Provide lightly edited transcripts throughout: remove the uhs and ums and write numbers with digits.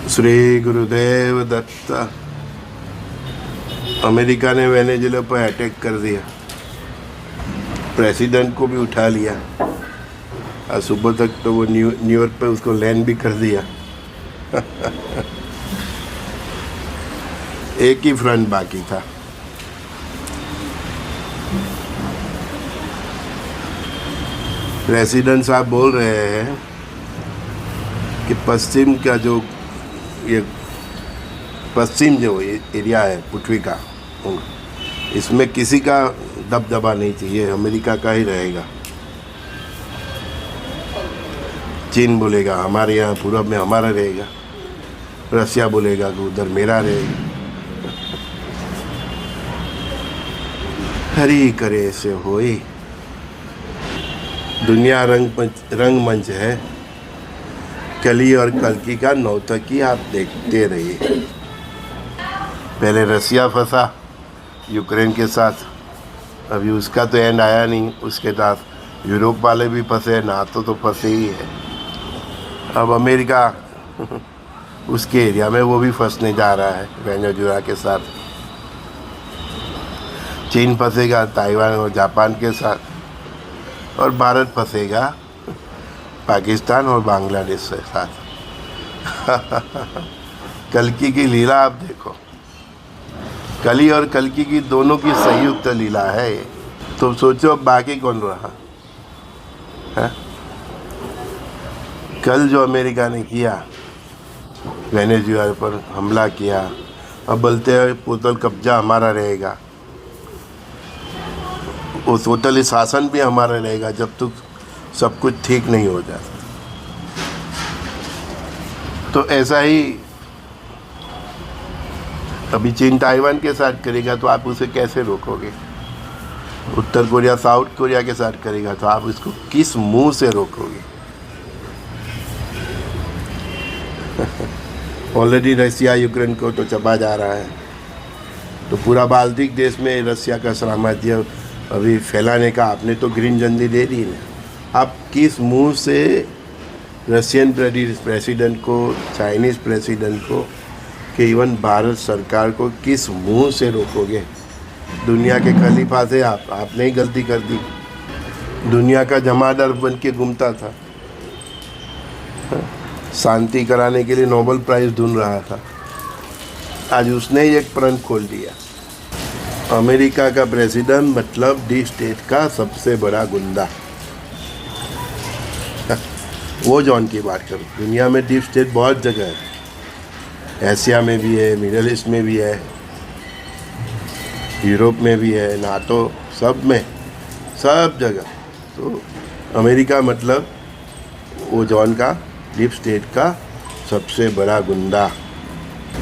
Shri Gurudev Datta. America ने Venezuela पर attack कर दिया, प्रेसिडेंट को भी उठा लिया। आज सुबह तक तो वो न्यूयॉर्क पे उसको लैंड भी कर दिया। एक ही फ्रंट बाकी था। प्रेसिडेंट साहब बोल रहे हैं कि पश्चिम का जो ये पश्चिम जो एरिया है पृथ्वी का, इसमें किसी का दबदबा नहीं चाहिए, अमेरिका का ही रहेगा। चीन बोलेगा हमारे यहाँ पूरब में हमारा रहेगा, रसिया बोलेगा कि उधर मेरा रहेगा। हरी करे से होई। दुनिया रंगमंच है, कली और कल्कि का नौतकी आप देखते रहिए। पहले रसिया फंसा यूक्रेन के साथ, अभी उसका तो एंड आया नहीं। उसके साथ यूरोप वाले भी फंसे, नाटो तो फंसे ही है। अब अमेरिका उसके एरिया में वो भी फंसने जा रहा है वेनेजुएला के साथ। चीन फंसेगा ताइवान और जापान के साथ, और भारत फंसेगा पाकिस्तान और बांग्लादेश के साथ। कल्कि की लीला आप देखो, कली और कल्कि की दोनों की संयुक्त लीला है। तो सोचो अब बाकी कौन रहा है? कल जो अमेरिका ने किया, वेनेजुएला पर हमला किया, अब बोलते हैं टोटल कब्जा हमारा रहेगा, वो टोटली शासन भी हमारा रहेगा जब तक सब कुछ ठीक नहीं हो जाता। तो ऐसा ही अभी चीन ताइवान के साथ करेगा, तो आप उसे कैसे रोकोगे? उत्तर कोरिया साउथ कोरिया के साथ करेगा, तो आप इसको किस मुंह से रोकोगे? ऑलरेडी रसिया यूक्रेन को तो चबा जा रहा है, तो पूरा बाल्टिक देश में रसिया का साम्राज्य अभी फैलाने का आपने तो ग्रीन झंडी दे दी ना। आप किस मुंह से रशियन प्रेसिडेंट को, चाइनीज़ प्रेसिडेंट को, कि इवन भारत सरकार को किस मुंह से रोकोगे? दुनिया के खलीफा से आपने ही गलती कर दी। दुनिया का जमादार बन के घूमता था, शांति कराने के लिए नोबेल प्राइज़ ढूंढ रहा था, आज उसने ही एक प्रण खोल दिया। अमेरिका का प्रेसिडेंट मतलब डी स्टेट का सबसे बड़ा गुंडा। वो जॉन की बात करो, दुनिया में डीप स्टेट बहुत जगह है, एशिया में भी है, मिडिल ईस्ट में भी है, यूरोप में भी है, नाटो सब में, सब जगह। तो अमेरिका मतलब वो जॉन का डीप स्टेट का सबसे बड़ा गुंडा।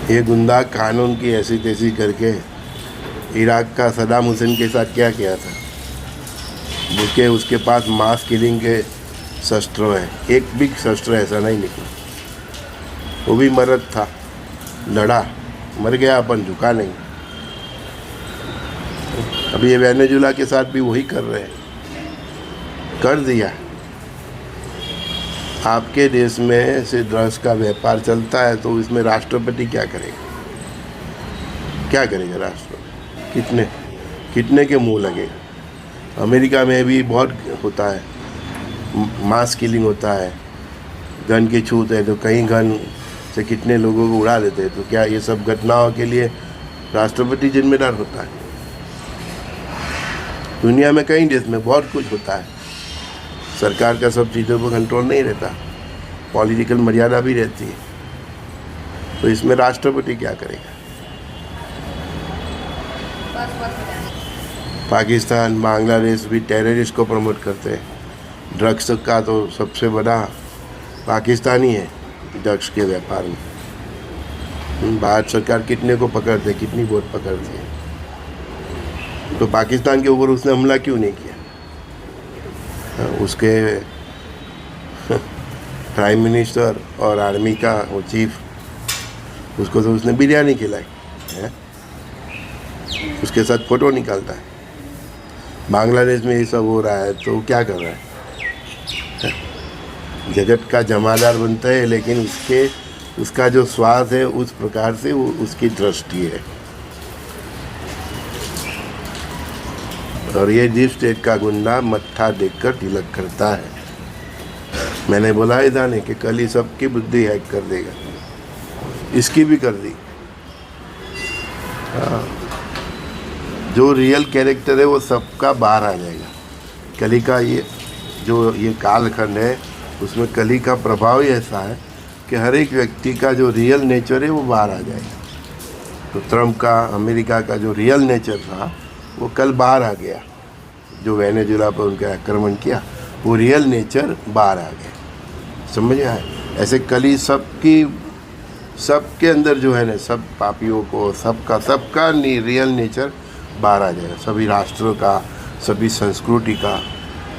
ये गुंडा कानून की ऐसी तैसी करके इराक का सदाम हुसैन के साथ क्या किया था? बुके उसके पास मास किलिंग के शस्त्र है, एक भी शस्त्र ऐसा नहीं निकला। वो भी मर्द था, लड़ा, मर गया, अपन झुका नहीं। अभी ये वेनेजुएला के साथ भी वही कर रहे हैं, कर दिया। आपके देश में से ड्रग्स का व्यापार चलता है, तो इसमें राष्ट्रपति क्या करेगा? क्या करेगा राष्ट्रपति? कितने के मुंह लगेगा? अमेरिका में भी बहुत होता है, मास किलिंग होता है, गन की छूट है, तो कहीं गन से कितने लोगों को उड़ा देते हैं। तो क्या ये सब घटनाओं के लिए राष्ट्रपति जिम्मेदार होता है? दुनिया में कई देश में बहुत कुछ होता है, सरकार का सब चीज़ों पर कंट्रोल नहीं रहता, पॉलिटिकल मर्यादा भी रहती है। तो इसमें राष्ट्रपति क्या करेगा? पाकिस्तान, बांग्लादेश भी टेररिस्ट को प्रमोट करते हैं। ड्रग्स का तो सबसे बड़ा पाकिस्तान ही है ड्रग्स के व्यापार में। भारत सरकार कितने को पकड़ते, कितनी वोट पकड़ती है। तो पाकिस्तान के ऊपर उसने हमला क्यों नहीं किया? उसके प्राइम मिनिस्टर और आर्मी का वो चीफ, उसको तो उसने बिरयानी खिलाई है, उसके साथ फ़ोटो निकालता है। बांग्लादेश में ये सब हो रहा है, तो क्या कर रहा है? जगत का जमादार बनता है, लेकिन उसके उसका जो स्वाद है उस प्रकार से वो उसकी दृष्टि है। और ये डीप स्टेट का गुंडा मत्था देखकर तिलक करता है। मैंने बोला ही था नहीं कि कल ही सबकी बुद्धि हैक कर देगा, इसकी भी कर दी। हाँ, जो रियल कैरेक्टर है वो सबका बाहर आ जाएगा। कली का ये कालखंड है, उसमें कली का प्रभाव ही ऐसा है कि हर एक व्यक्ति का जो रियल नेचर है वो बाहर आ जाएगा। तो ट्रम्प का, अमेरिका का जो रियल नेचर था वो कल बाहर आ गया। जो वेनेजुला पर उनका आक्रमण किया वो रियल नेचर बाहर आ गया। समझ आए? ऐसे कली सबके अंदर जो है ना, सब पापियों को, सबका रियल नेचर बाहर आ जाएगा। सभी राष्ट्रों का, सभी संस्कृति का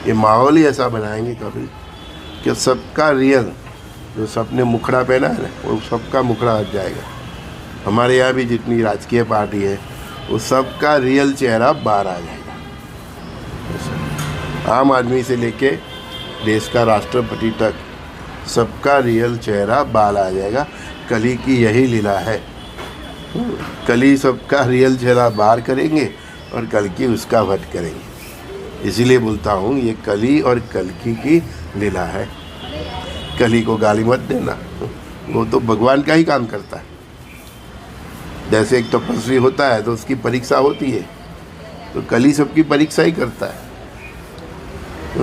ये माहौल ही ऐसा बनाएंगे कभी कि सबका रियल, जो सबने मुखड़ा पहना है ना, वो सबका मुखड़ा हट जाएगा। हमारे यहाँ भी जितनी राजकीय पार्टी है वो सबका रियल चेहरा बाहर आ जाएगा। आम आदमी से लेके देश का राष्ट्रपति तक सबका रियल चेहरा बाहर आ जाएगा। कली की यही लीला है। कली सबका रियल चेहरा बाहर करेंगे और कल की उसका वध करेंगे। इसीलिए बोलता हूँ ये कली और कल्कि की लीला है। कली को गाली मत देना, वो तो भगवान का ही काम करता है। जैसे एक तपस्वी होता है तो उसकी परीक्षा होती है, तो कली सबकी परीक्षा ही करता है।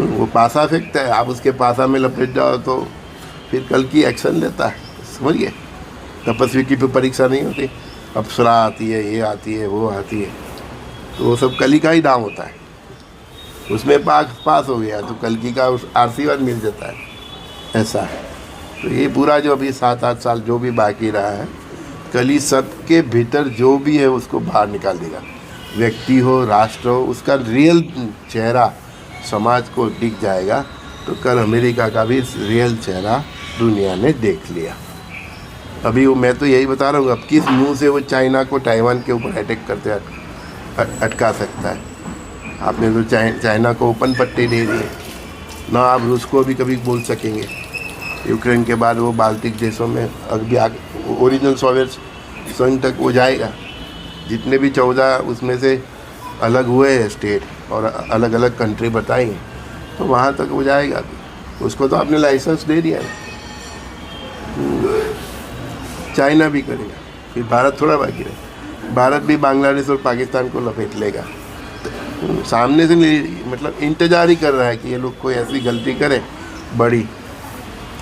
वो पासा फेंकता है, आप उसके पासा में लपेट जाओ तो फिर कल की एक्शन लेता है। समझिए? तपस्वी की फिर परीक्षा नहीं होती, अप्सरा आती है, ये आती है, वो आती है, तो वो सब कली का ही दाम होता है। उसमें पास हो गया तो कल की का उस आशीर्वाद मिल जाता है। ऐसा है। तो ये पूरा जो अभी 7-8 साल जो भी बाकी रहा है, कली सबके भीतर जो भी है उसको बाहर निकाल देगा। व्यक्ति हो, राष्ट्र हो, उसका रियल चेहरा समाज को दिख जाएगा। तो कल अमेरिका का भी रियल चेहरा दुनिया ने देख लिया। अभी वो मैं तो यही बता रहा हूँ, अब किस मुंह से वो चाइना को ताइवान के ऊपर अटैक करते अटका सकता है। आपने तो चाइना को ओपन पट्टी दे दी ना, आप रूस को भी कभी बोल सकेंगे। यूक्रेन के बाद वो बाल्टिक देशों में अभी ओरिजिनल सोवियत संघ तक वो जाएगा। जितने भी 14 उसमें से अलग हुए हैं स्टेट और अलग अलग कंट्री बताई, तो वहाँ तक वो जाएगा। उसको तो आपने लाइसेंस दे दिया है। चाइना भी करेगा, फिर भारत थोड़ा बाकी रहे। भारत भी बांग्लादेश और पाकिस्तान को लपेट लेगा। सामने से मतलब इंतजार ही कर रहा है कि ये लोग कोई ऐसी गलती करे बड़ी।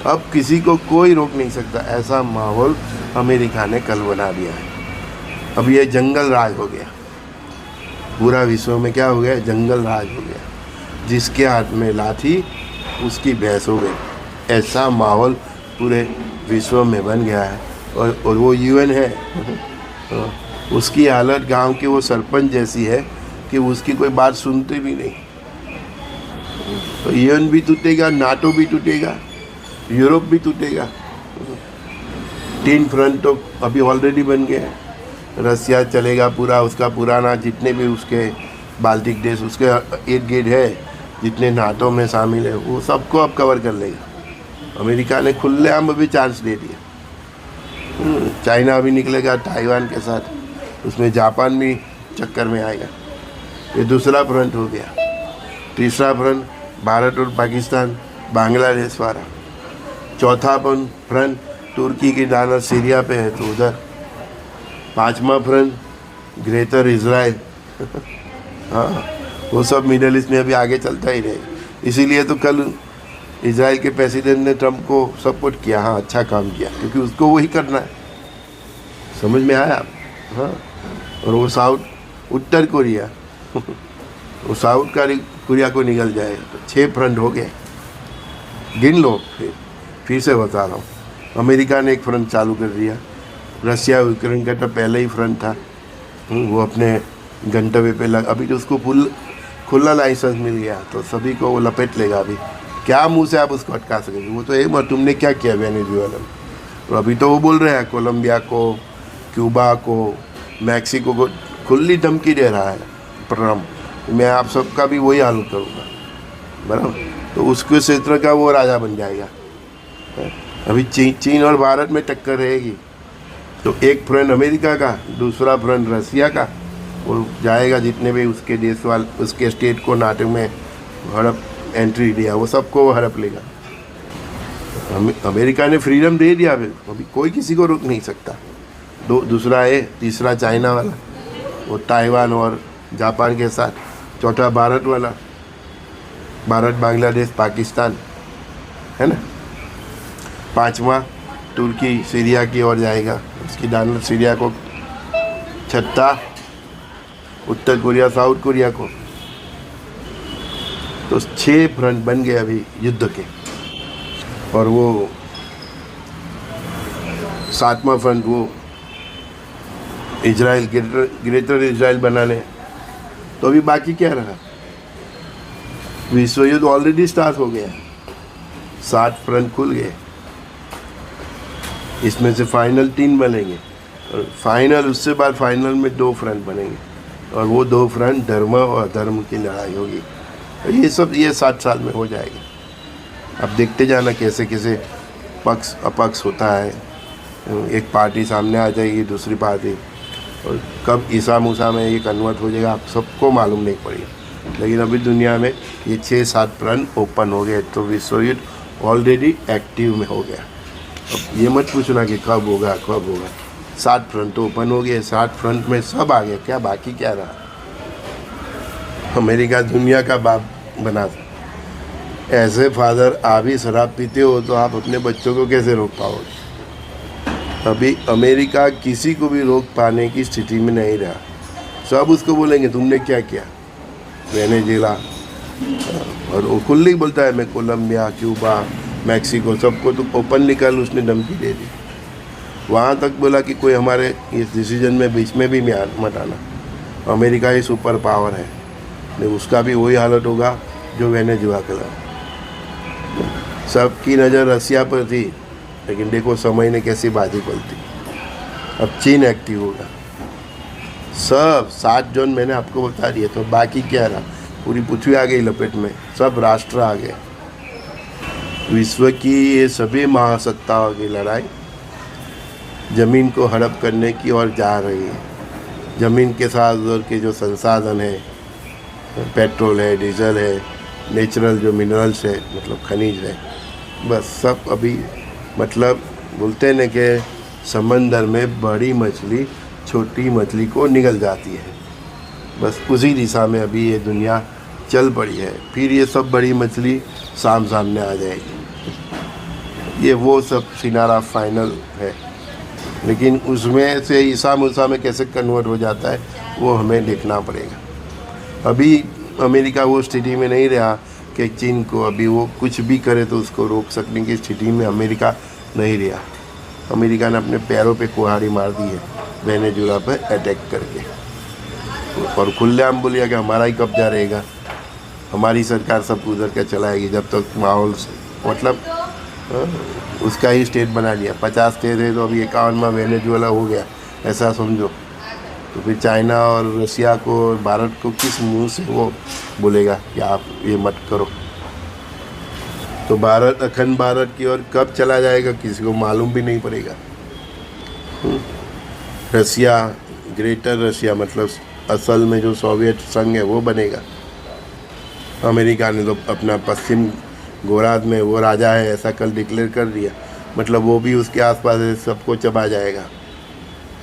अब किसी को कोई रोक नहीं सकता। ऐसा माहौल अमेरिका ने कल बना दिया है। अब ये जंगल राज हो गया। पूरा विश्व में क्या हो गया? जंगल राज हो गया। जिसके हाथ में लाठी उसकी भैंस हो गई। ऐसा माहौल पूरे विश्व में बन गया है। और वो यूएन है, उसकी हालत गांव के वो सरपंच जैसी है कि उसकी कोई बात सुनते भी नहीं। तो यूएन भी टूटेगा, नाटो भी टूटेगा, यूरोप भी टूटेगा। 3 फ्रंट तो अभी ऑलरेडी बन गए हैं। रसिया चलेगा पूरा, उसका पुराना जितने भी उसके बाल्टिक देश, उसके इर्द गिर्द है जितने नाटो में शामिल है, वो सबको अब कवर कर लेगा। अमेरिका ने खुलेआम अभी चांस दे दिया। चाइना अभी निकलेगा ताइवान के साथ, उसमें जापान भी चक्कर में आएगा। ये दूसरा फ्रंट हो गया। तीसरा फ्रंट भारत और पाकिस्तान, बांग्लादेश वाला। चौथा फ्रंट तुर्की की दानत सीरिया पे है तो उधर। 5वां फ्रंट ग्रेटर इजराइल। हाँ, वो सब मिडल ईस्ट में अभी आगे चलता ही रहेगा। इसीलिए तो कल इजराइल के प्रेसिडेंट ने ट्रम्प को सपोर्ट किया। हाँ, अच्छा काम किया, क्योंकि उसको वही करना है। समझ में आया आप? हाँ। और वो उत्तर कोरिया वो साउथ कोरिया को निकल जाएगा। तो 6 फ्रंट हो गए, गिन लो। फिर से बता रहा हूँ, अमेरिका ने एक फ्रंट चालू कर दिया। रसिया यूक्रेन का तो पहले ही फ्रंट था। वो अपने गंतव्य पे अभी तो उसको खुला लाइसेंस मिल गया, तो सभी को वो लपेट लेगा। अभी क्या मुंह से आप उसको अटका सकेंगे? वो तो एक बार तुमने क्या किया वेनेजुएला में। और अभी तो वो बोल रहे हैं कोलंबिया को, क्यूबा को, मैक्सिको को खुली धमकी दे रहा है ट्रम्प, मैं आप सबका भी वही हाल करूँगा। बराबर? तो उसके क्षेत्र का वो राजा बन जाएगा। अभी चीन और भारत में टक्कर रहेगी, तो एक फ्रंट अमेरिका का, दूसरा फ्रंट रसिया का, वो जाएगा जितने भी उसके देश वाले उसके स्टेट को नाटो में हड़प एंट्री दिया वो सबको वो हड़प लेगा। अमेरिका ने फ्रीडम दे दिया, अभी कोई किसी को रोक नहीं सकता। दूसरा है, तीसरा चाइना वाला, वो ताइवान और जापान के साथ, चौथा भारत वाला, भारत बांग्लादेश पाकिस्तान है ना, पांचवा तुर्की सीरिया की ओर जाएगा, उसकी दानत सीरिया को, छठा उत्तर कोरिया साउथ कोरिया को। तो 6 फ्रंट बन गए अभी युद्ध के, और वो 7वां फ्रंट वो इजराइल, ग्रेटर इजराइल बनाने। तो अभी बाकी क्या रहा, विश्व युद्ध ऑलरेडी स्टार्ट हो गया, 7 फ्रंट खुल गए, इसमें से फाइनल 3 बनेंगे, और फाइनल उससे बाद फाइनल में 2 फ्रंट बनेंगे, और वो 2 फ्रंट धर्म और अधर्म की लड़ाई होगी। ये सब ये 7 साल में हो जाएगा। अब देखते जाना कैसे कैसे पक्ष अपक्ष होता है, एक पार्टी सामने आ जाएगी, दूसरी पार्टी, और कब ईसा मूसा में ये कन्वर्ट हो जाएगा आप सबको मालूम नहीं पड़ेगा। लेकिन अभी दुनिया में ये 6-7 फ्रंट ओपन हो गए, तो विश्व युद्ध ऑलरेडी एक्टिव में हो गया। अब ये मत पूछना कि कब होगा कब होगा, 7 फ्रंट तो ओपन हो गए, 7 फ्रंट में सब आ गए, क्या बाकी क्या रहा। अमेरिका दुनिया का बाप बना। ऐसे फादर आप ही शराब पीते हो तो आप अपने बच्चों को कैसे रोक पाओगे। अभी अमेरिका किसी को भी रोक पाने की स्थिति में नहीं रहा, सब उसको बोलेंगे तुमने क्या किया, वेनेजुएला, और वो खुली बोलता है मैं कोलंबिया, क्यूबा, मैक्सिको, सबको तो ओपनली कल उसने धमकी दे दी। वहाँ तक बोला कि कोई हमारे इस डिसीजन में बीच में भी मत आना, अमेरिका ही सुपर पावर है। नहीं, उसका भी वही हालत होगा जो वेनेजुएला का। सबकी नज़र रसिया पर थी, लेकिन देखो समय ने कैसी बाजी पलटी। अब चीन एक्टिव होगा। सब 7 जोन मैंने आपको बता दिया, तो बाकी क्या रहा, पूरी पृथ्वी आ गई लपेट में, सब राष्ट्र आ गए। विश्व की ये सभी महासत्ताओं की लड़ाई ज़मीन को हड़प करने की ओर जा रही है। ज़मीन के साथ जोड़ के जो संसाधन है, पेट्रोल है, डीजल है, नेचुरल जो मिनरल्स है, मतलब खनिज है, बस सब अभी मतलब बोलते हैं ना कि समंदर में बड़ी मछली छोटी मछली को निगल जाती है, बस उसी दिशा में अभी ये दुनिया चल पड़ी है। फिर ये सब बड़ी मछली सामने आ जाएगी। ये वो सब सिनारा फाइनल है, लेकिन उसमें से ईसा मूसा में कैसे कन्वर्ट हो जाता है वो हमें देखना पड़ेगा। अभी अमेरिका वो स्थिति में नहीं रहा कि चीन को अभी वो कुछ भी करे तो उसको रोक सकने की स्थिति में अमेरिका नहीं रहा। अमेरिका ने अपने पैरों पे कुल्हाड़ी मार दी है वेनेजुएला पर अटैक करके, और खुलेआम बोलिए कि हमारा ही कब्जा रहेगा, हमारी सरकार सब उधर के चलाएगी जब तक माहौल मतलब उसका ही स्टेट बना लिया। 50 स्टेट है तो अभी 51वां वेनेजुएला हो गया, ऐसा समझो। तो फिर चाइना और रसिया को और भारत को किस मुंह से वो बोलेगा कि आप ये मत करो। तो भारत अखंड भारत की ओर कब चला जाएगा किसी को मालूम भी नहीं पड़ेगा। रसिया, ग्रेटर रसिया मतलब असल में जो सोवियत संघ है वो बनेगा। अमेरिका ने तो अपना पश्चिम गोलार्ध में वो राजा है ऐसा कल डिक्लेयर कर दिया, मतलब वो भी उसके आसपास सबको चबा जाएगा।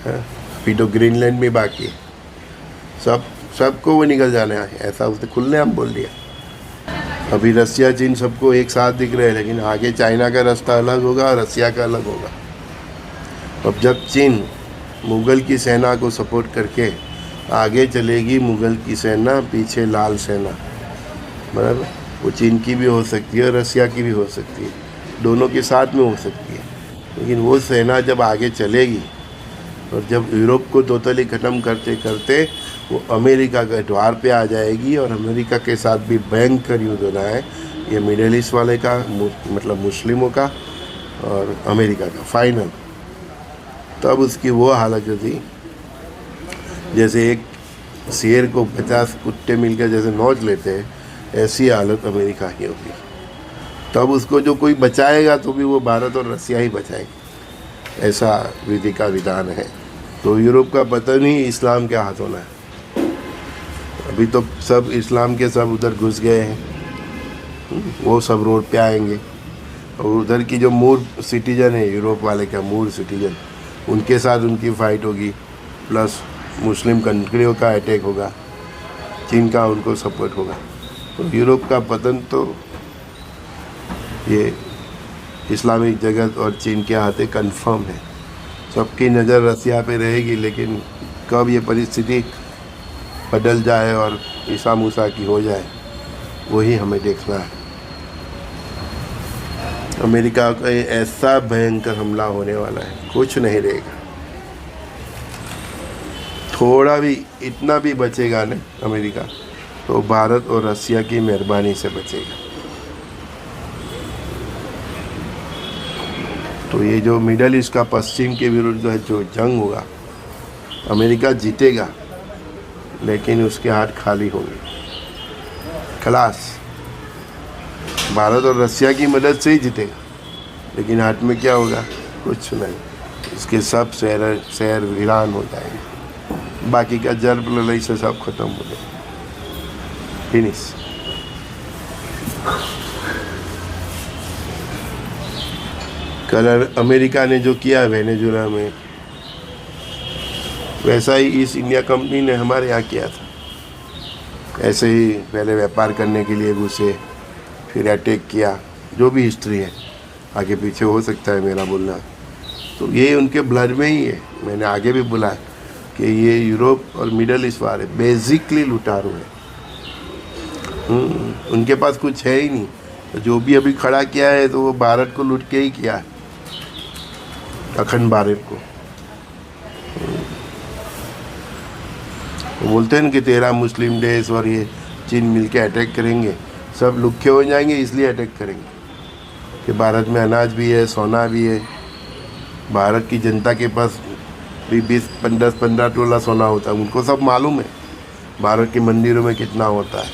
अभी तो ग्रीनलैंड भी बाकी है, सबको वो निकल जाना है, ऐसा उसने खुलेआम बोल दिया। अभी रसिया चीन सबको एक साथ दिख रहे हैं, लेकिन आगे चाइना का रास्ता अलग होगा, रसिया का अलग होगा। अब जब चीन मुग़ल की सेना को सपोर्ट करके आगे चलेगी, मुग़ल की सेना पीछे लाल सेना, बराबर, वो चीन की भी हो सकती है, रसिया की भी हो सकती है, दोनों के साथ में हो सकती है। लेकिन वो सेना जब आगे चलेगी और जब यूरोप को टोटली ख़त्म करते करते वो अमेरिका के द्वार पे आ जाएगी, और अमेरिका के साथ भी भयंकर युद्ध होना है, ये मिडिल ईस्ट वाले का मतलब मुस्लिमों का और अमेरिका का फाइनल। तब उसकी वो हालत जो थी, जैसे एक शेर को 50 कुत्ते मिलकर जैसे नोच लेते हैं, ऐसी हालत अमेरिका की होगी। तब उसको जो कोई बचाएगा तो भी वो भारत और रसिया ही बचाएगी, ऐसा विधि का विधान है। तो यूरोप का पतन ही इस्लाम के हाथ होना है। अभी तो सब इस्लाम के सब उधर घुस गए हैं, वो सब रोड पे आएंगे। और उधर की जो मूल सिटीजन है, यूरोप वाले का मूल सिटीजन, उनके साथ उनकी फ़ाइट होगी, प्लस मुस्लिम कंट्रियों का अटैक होगा, चीन का उनको सपोर्ट होगा। तो यूरोप का पतन तो ये इस्लामिक जगत और चीन के हाथ कंफर्म है। सबकी नज़र रसिया पे रहेगी, लेकिन कब ये परिस्थिति बदल जाए और ईसा मूसा की हो जाए, वही हमें देखना है। अमेरिका का ऐसा भयंकर हमला होने वाला है, कुछ नहीं रहेगा। थोड़ा भी, इतना भी बचेगा ना अमेरिका, तो भारत और रसिया की मेहरबानी से बचेगा। तो ये जो मिडल ईस्ट का पश्चिम के विरुद्ध जो जंग होगा, अमेरिका जीतेगा, लेकिन उसके हाथ खाली होंगे। खलास, भारत और रसिया की मदद से ही जीतेगा, लेकिन हाथ में क्या होगा? कुछ नहीं। इसके सब शहर वीरान हो जाएंगे, बाकी का जल प्रलय से सब खत्म हो जाएगा, फिनिश। कल अमेरिका ने जो किया वेनेजुएला में, वैसा ही ईस्ट इंडिया कंपनी ने हमारे यहाँ किया था। ऐसे ही पहले व्यापार करने के लिए घुसे, फिर अटैक किया। जो भी हिस्ट्री है, आगे पीछे हो सकता है मेरा बोलना, तो ये उनके ब्लड में ही है। मैंने आगे भी बोला कि ये यूरोप और मिडल ईस्ट वाले बेसिकली लुटारू हैं। उनके पास कुछ है ही नहीं, तो जो भी अभी खड़ा किया है तो वो भारत को लूट के ही किया है, अखंड भारत को। बोलते हैं ना कि 13 मुस्लिम देश और ये चीन मिलके अटैक करेंगे, सब लुखे हो जाएंगे, इसलिए अटैक करेंगे कि भारत में अनाज भी है, सोना भी है। भारत की जनता के पास भी 10-15 तोला सोना होता है, उनको सब मालूम है भारत के मंदिरों में कितना होता है।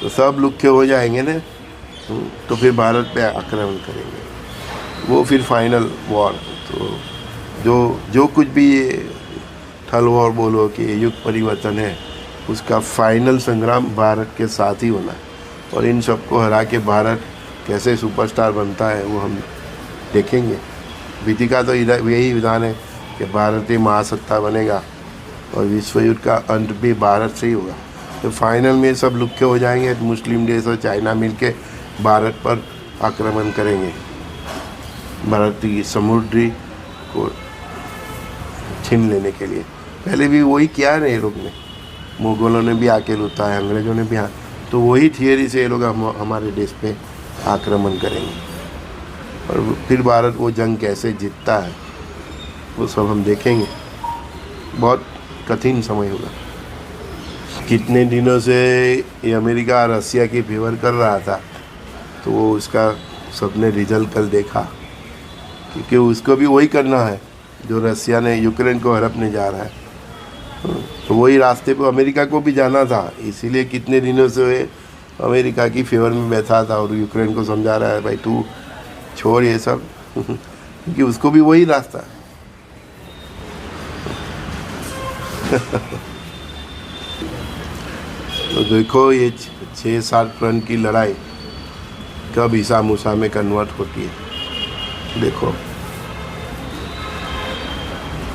तो सब लुखे हो जाएंगे ना, तो फिर भारत पे आक्रमण करेंगे, वो फिर फाइनल वॉर। तो जो कुछ भी ये थल वॉर बोलो कि युग परिवर्तन है, उसका फाइनल संग्राम भारत के साथ ही होना है। और इन सबको हरा के भारत कैसे सुपरस्टार बनता है वो हम देखेंगे। विधि का तो यही विधान है कि भारत ही महासत्ता बनेगा और विश्व युद्ध का अंत भी भारत से ही होगा। तो फाइनल में सब लुखे हो जाएंगे, मुस्लिम देश और चाइना मिलके भारत पर आक्रमण करेंगे, भारत की समुद्री को छीन लेने के लिए। पहले भी वही किया है ना ये लोग ने, मुगलों ने भी आके लूटा है, अंग्रेज़ों ने भी। तो वही थियरी से ये लोग हमारे देश पे आक्रमण करेंगे, और फिर भारत वो जंग कैसे जीतता है वो सब हम देखेंगे। बहुत कठिन समय होगा। कितने दिनों से ये अमेरिका रसिया की फेवर कर रहा था, तो वो उसका सबने रिजल्ट कल देखा, क्योंकि उसको भी वही करना है जो रसिया ने यूक्रेन को हड़पने जा रहा है। तो वही रास्ते पे अमेरिका को भी जाना था, इसीलिए कितने दिनों से अमेरिका की फेवर में बैठा था और यूक्रेन को समझा रहा है भाई तू छोड़ ये सब क्योंकि उसको भी वही रास्ता है। तो देखो ये 6-7 रन की लड़ाई कब ईसा मूसा में कन्वर्ट होती है। देखो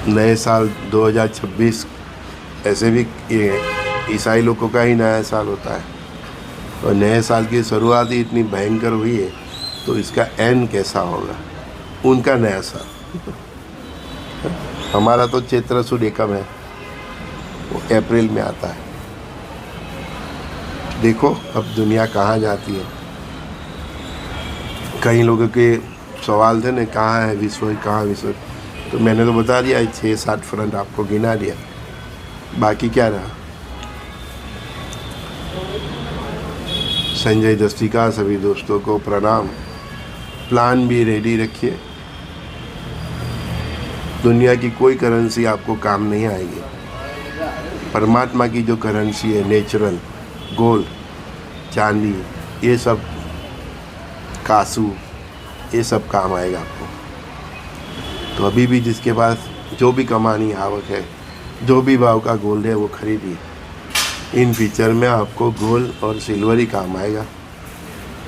नए साल 2026 ऐसे भी ये ईसाई लोगों का ही नया साल होता है, और नए साल की शुरुआत ही इतनी भयंकर हुई है, तो इसका एंड कैसा होगा उनका नया साल। हमारा तो चैत्र सुद एकम है, वो अप्रैल में आता है। देखो अब दुनिया कहाँ जाती है। कई लोगों के सवाल थे ना, कहाँ है विश्व, कहाँ विश्व, तो मैंने तो बता दिया 6-7 फ्रंट आपको गिना दिया, बाकी क्या रहा। संजय दस्ती का सभी दोस्तों को प्रणाम। प्लान भी रेडी रखिए, दुनिया की कोई करेंसी आपको काम नहीं आएगी। परमात्मा की जो करेंसी है नेचुरल, गोल्ड, चांदी, ये सब कासू, ये सब काम आएगा आपको। तो अभी भी जिसके पास जो भी कमानी आवक है, जो भी भाव का गोल्ड है वो खरीदिए। इन फ्यूचर में आपको गोल्ड और सिल्वर ही काम आएगा।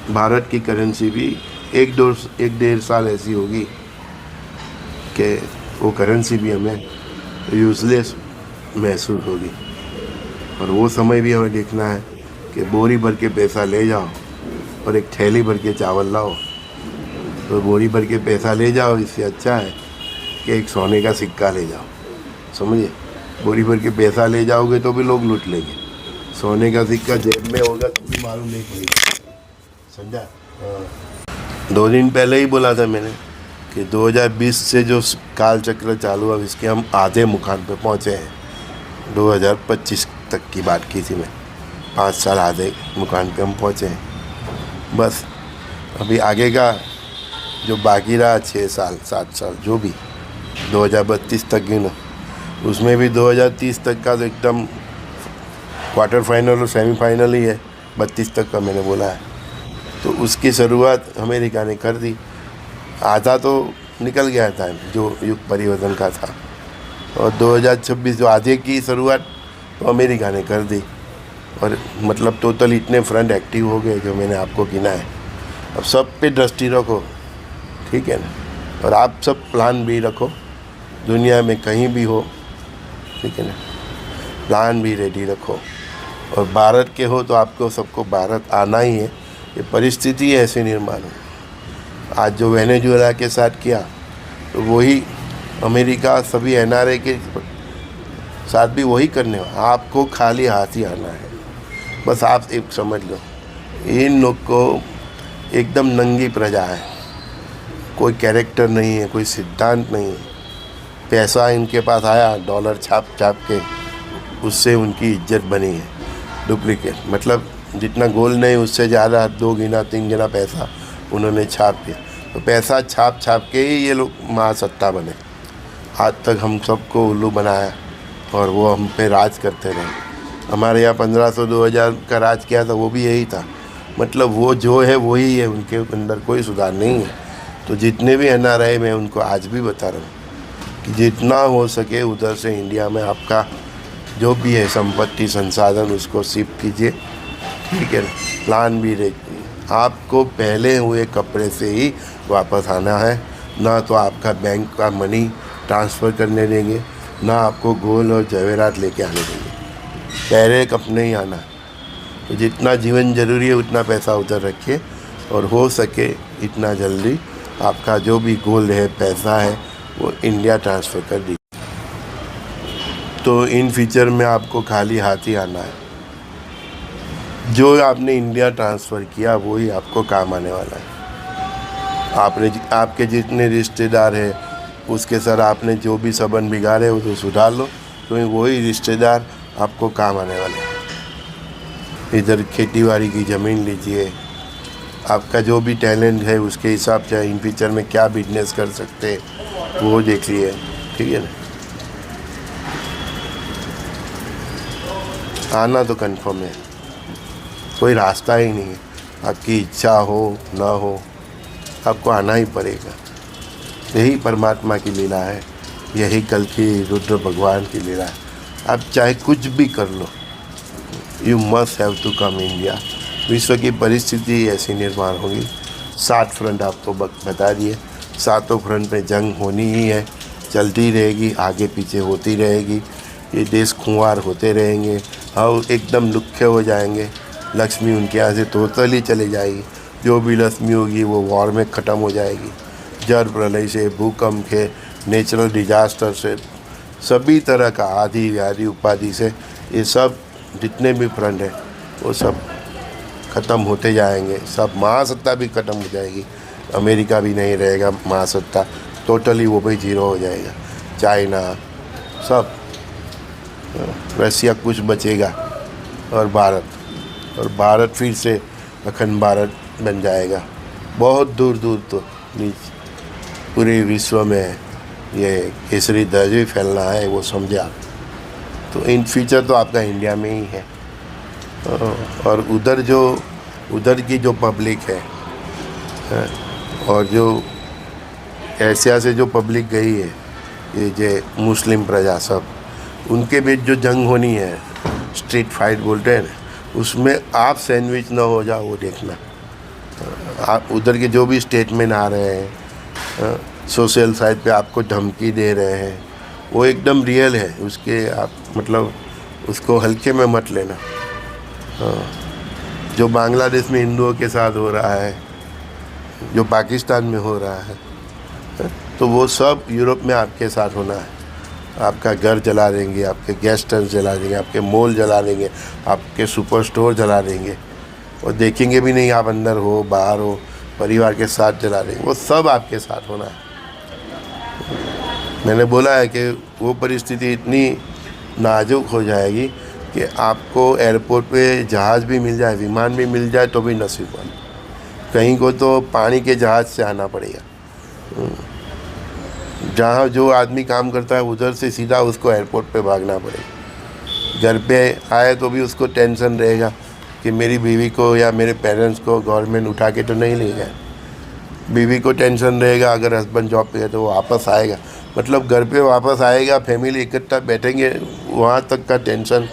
भारत की करेंसी भी एक डेढ़ साल ऐसी होगी कि वो करेंसी भी हमें यूजलेस महसूस होगी। और वो समय भी हमें देखना है कि बोरी भर के पैसा ले जाओ और एक थैली भर के चावल लाओ। तो बोरी भर के पैसा ले जाओ, इससे अच्छा है कि एक सोने का सिक्का ले जाओ। समझिए, बोरी भर के पैसा ले जाओगे तो भी लोग लूट लेंगे, सोने का सिक्का जेब में होगा तो भी मालूम नहीं पड़ेगा। समझा? हाँ। 2 दिन पहले ही बोला था मैंने कि 2020 से जो काल चक्र चालू है इसके हम आधे मुकाम पे पहुँचे हैं। 2025 तक की बात की थी मैं, 5 साल आधे मुकाम पे हम पहुँचे हैं। बस अभी आगे का जो बाकी रहा 6 साल 7 साल जो भी 2032 तक गिनो, उसमें भी 2030 तक का तो एकदम क्वार्टर फाइनल और सेमीफाइनल ही है। 32 तक का मैंने बोला है। तो उसकी शुरुआत अमेरिका ने कर दी। आधा तो निकल गया था जो युग परिवर्तन का था, और 2026 जो आधे की शुरुआत तो अमेरिका ने कर दी। और मतलब टोटल इतने फ्रंट एक्टिव हो गए जो मैंने आपको गिना है। अब सब पे दृष्टि रखो, ठीक है ना? और आप सब प्लान भी रखो, दुनिया में कहीं भी हो, ठीक है ना? प्लान भी रेडी रखो। और भारत के हो तो आपको सबको भारत आना ही है। ये परिस्थिति ऐसे निर्माण हो। आज जो वेनेजुएला के साथ किया तो वही अमेरिका सभी एनआरआई के साथ भी वही करने वाला। आपको खाली हाथ ही आना है। बस आप एक समझ लो, इन लोग को एकदम नंगी प्रजा है, कोई कैरेक्टर नहीं है, कोई सिद्धांत नहीं है। पैसा इनके पास आया, डॉलर छाप छाप के उससे उनकी इज्जत बनी है। डुप्लीकेट मतलब जितना गोल्ड नहीं उससे ज़्यादा 2 गुना 3 गुना पैसा उन्होंने छाप दिया। तो पैसा छाप छाप के ही ये लोग महासत्ता बने। आज तक हम सबको उल्लू बनाया और वो हम पे राज करते रहे। हमारे यहाँ 1500-2000 का राज किया था, वो भी यही था। मतलब वो जो है वही है, उनके अंदर कोई सुधार नहीं है। तो जितने भी एनआरआई मैं उनको आज भी बता रहा हूँ कि जितना हो सके उधर से इंडिया में आपका जो भी है संपत्ति संसाधन उसको शिफ्ट कीजिए, ठीक है ना? प्लान भी रखिए। आपको पहले हुए कपड़े से ही वापस आना है, ना तो आपका बैंक का मनी ट्रांसफ़र करने देंगे, ना आपको गोल्ड और जवेरात लेके आने देंगे। डायरेक्ट अपने ही आना है। तो जितना जीवन ज़रूरी है उतना पैसा उधर रखिए, और हो सके इतना जल्दी आपका जो भी गोल्ड है, पैसा है, वो इंडिया ट्रांसफ़र कर दीजिए। तो इन फ्यूचर में आपको खाली हाथ ही आना है। जो आपने इंडिया ट्रांसफ़र किया वो ही आपको काम आने वाला है। आपके जितने रिश्तेदार हैं उसके सर आपने जो भी संबंध बिगाड़े वो तो सुधार लो, तो वही रिश्तेदार आपको काम आने वाले हैं। इधर खेतीबाड़ी की ज़मीन लीजिए, आपका जो भी टैलेंट है उसके हिसाब से इन फ्यूचर में क्या बिजनेस कर सकते हैं वो देखिए, ठीक है ना? आना तो कंफर्म है, कोई रास्ता ही नहीं है। आपकी इच्छा हो ना हो आपको आना ही पड़ेगा। यही परमात्मा की लीला है, यही कल की रुद्र भगवान की लीला है। आप चाहे कुछ भी कर लो, you must have to come India. विश्व की परिस्थिति ऐसी निर्माण होगी। 7 फ्रंट आपको बता दिए, 7 फ्रंट पे जंग होनी ही है, चलती रहेगी, आगे पीछे होती रहेगी। ये देश खुंवार होते रहेंगे और एकदम लुख्खे हो जाएंगे। लक्ष्मी उनके यहाँ से टोटली चली जाएगी। जो भी लक्ष्मी होगी वो वॉर में ख़त्म हो जाएगी। जल प्रलय से, भूकंप के, नेचुरल डिजास्टर से, सभी तरह का आदि व्याधि उपाधि से ये सब जितने भी फ्रंट हैं वो सब ख़त्म होते जाएंगे। सब महासत्ता भी ख़त्म हो जाएगी। अमेरिका भी नहीं रहेगा महासत्ता, टोटली वो भी जीरो हो जाएगा। चाइना सब, रसिया कुछ बचेगा, और भारत फिर से अखंड भारत बन जाएगा। बहुत दूर दूर तो पूरे विश्व में ये केसरी ध्वज फैलना है, वो समझे आप। तो इन फ्यूचर तो आपका इंडिया में ही है। और उधर की जो पब्लिक है हैं। और जो एशिया से जो पब्लिक गई है, ये जो मुस्लिम प्रजा सब, उनके बीच जो जंग होनी है, स्ट्रीट फाइट बोलते हैं ना, उसमें आप सैंडविच ना हो जाओ, वो देखना। आप उधर के जो भी स्टेटमेंट आ रहे हैं, सोशल साइट पे आपको धमकी दे रहे हैं, वो एकदम रियल है। उसके आप मतलब उसको हल्के में मत लेना। जो बांग्लादेश में हिंदुओं के साथ हो रहा है, जो पाकिस्तान में हो रहा है, तो वो सब यूरोप में आपके साथ होना है। आपका घर जला देंगे, आपके गेस्ट हाउस जला देंगे, आपके मॉल जला देंगे, आपके सुपर स्टोर जला देंगे, और देखेंगे भी नहीं आप अंदर हो बाहर हो, परिवार के साथ जला देंगे। वो सब आपके साथ होना है। मैंने बोला है कि वो परिस्थिति इतनी नाजुक हो जाएगी कि आपको एयरपोर्ट पे जहाज़ भी मिल जाए, विमान भी मिल जाए, तो भी नसीब वाला, कहीं को तो पानी के जहाज़ से आना पड़ेगा। जहाँ जो आदमी काम करता है उधर से सीधा उसको एयरपोर्ट पे भागना पड़ेगा। घर पे आए तो भी उसको टेंशन रहेगा कि मेरी बीवी को या मेरे पेरेंट्स को गवर्नमेंट उठा के तो नहीं ले जाए। बीवी को टेंशन रहेगा, अगर हस्बैंड जॉब पे है तो वो वापस आएगा, मतलब घर पे वापस आएगा, फैमिली इकट्ठा बैठेंगे, वहाँ तक का टेंशन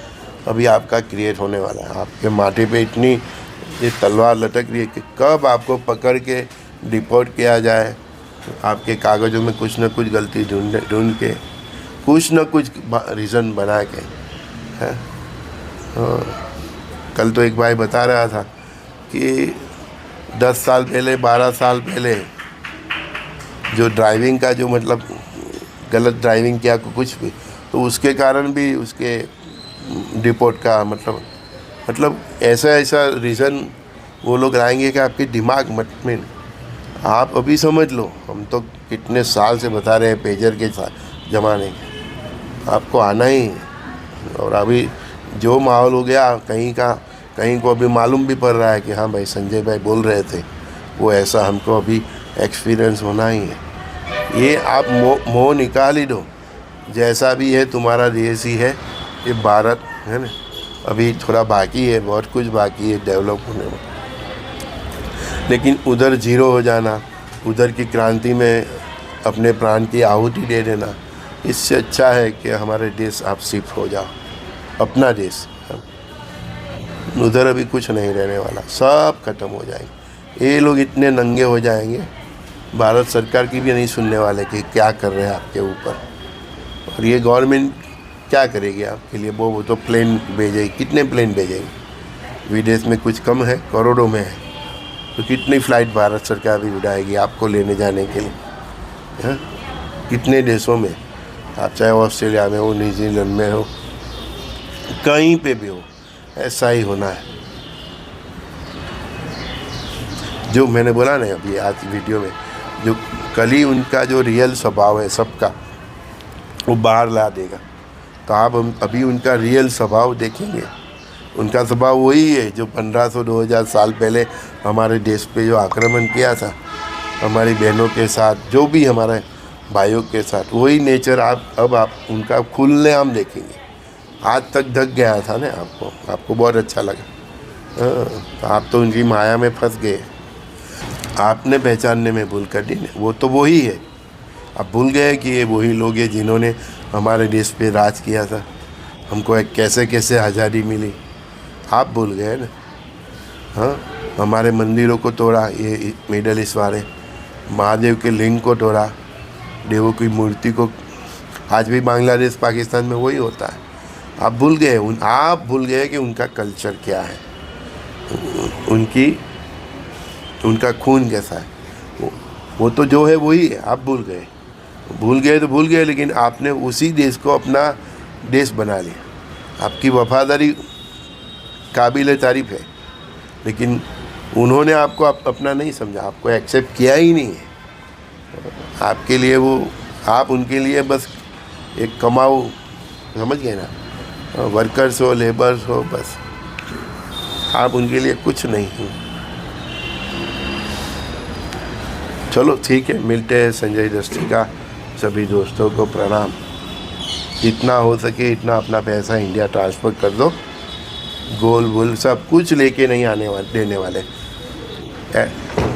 अभी आपका क्रिएट होने वाला है। आपके माथे पे इतनी ये तलवार लटक रही है कि कब आपको पकड़ के डिपोर्ट किया जाए। आपके कागज़ों में कुछ न कुछ गलती ढूंढ के, कुछ न कुछ रीज़न बना के है। कल तो एक भाई बता रहा था कि 10 साल पहले, 12 साल पहले जो ड्राइविंग का जो मतलब गलत ड्राइविंग किया कुछ भी, तो उसके कारण भी उसके डिपोर्ट का मतलब ऐसा रीज़न वो लोग लाएंगे कि आपके दिमाग में आप अभी समझ लो। हम तो कितने साल से बता रहे हैं पेजर के ज़माने के, आपको आना ही है। और अभी जो माहौल हो गया, कहीं को अभी मालूम भी पड़ रहा है कि हाँ भाई संजय भाई बोल रहे थे वो ऐसा, हमको अभी एक्सपीरियंस होना ही है। ये आप मोह निकाल ही दो, जैसा भी है तुम्हारा देश ही है, ये भारत है ना। अभी थोड़ा बाकी है, बहुत कुछ बाकी है डेवलप होने में, लेकिन उधर जीरो हो जाना, उधर की क्रांति में अपने प्राण की आहुति दे देना, इससे अच्छा है कि हमारे देश आप शिफ्ट हो जाओ, अपना देश। उधर अभी कुछ नहीं रहने वाला, सब खत्म हो जाएंगे। ये लोग इतने नंगे हो जाएंगे, भारत सरकार की भी नहीं सुनने वाले कि क्या कर रहे हैं आपके ऊपर। और ये गवर्नमेंट क्या करेगी आपके लिए? वो तो प्लेन भेजेगी, कितने प्लेन भेजेगी? विदेश में कुछ कम है, करोड़ों में है, तो कितनी फ़्लाइट भारत सरकार भी उड़ाएगी आपको लेने जाने के लिए? है कितने देशों में, आप चाहे ऑस्ट्रेलिया में हो, न्यूजीलैंड में हो, कहीं पे भी हो, ऐसा ही होना है। जो मैंने बोला ना अभी आज वीडियो में, जो कल ही उनका जो रियल स्वभाव है सबका, वो बाहर ला देगा। तो आप अभी उनका रियल स्वभाव देखेंगे। उनका स्वभाव वही है जो 1500-2000 साल पहले हमारे देश पे जो आक्रमण किया था, हमारी बहनों के साथ, जो भी हमारे भाइयों के साथ, वही नेचर अब आप उनका खुलने हम देखेंगे। आज तक ढक गया था ना आपको बहुत अच्छा लगा। तो आप तो उनकी माया में फंस गए, आपने पहचानने में भूल कर दी। वो तो वही है, आप भूल गए कि ये वही लोग हैं जिन्होंने हमारे देश पे राज किया था, हमको एक कैसे आज़ादी मिली, आप भूल गए ना। हाँ, हमारे मंदिरों को तोड़ा ये मिडल ईस्ट वाले, महादेव के लिंग को तोड़ा, देवों की मूर्ति को। आज भी बांग्लादेश पाकिस्तान में वही होता है। आप भूल गए कि उनका कल्चर क्या है, उनका खून कैसा है। वो तो जो है वही है, आप भूल गए, लेकिन आपने उसी देश को अपना देश बना लिया। आपकी वफादारी काबिल तारीफ़ है, लेकिन उन्होंने आपको अपना नहीं समझा, आपको एक्सेप्ट किया ही नहीं है। आपके लिए आप उनके लिए बस एक कमाओ, समझ गए ना, वर्कर्स हो, लेबर्स हो, बस आप उनके लिए कुछ नहीं हो। चलो ठीक है, मिलते हैं। संजय दृष्टि का सभी दोस्तों को प्रणाम। जितना हो सके इतना अपना पैसा इंडिया ट्रांसफ़र कर दो। गोल वोल सब कुछ लेके नहीं देने वाले।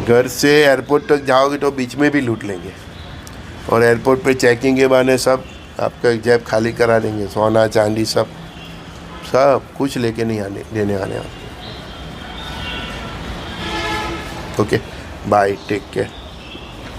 घर से एयरपोर्ट तक जाओगे तो बीच में भी लूट लेंगे, और एयरपोर्ट पे चेकिंग के बहाने सब आपका जेब खाली करा देंगे, सोना चांदी सब कुछ लेके नहीं आने देने आने आपको। Okay bye, take care.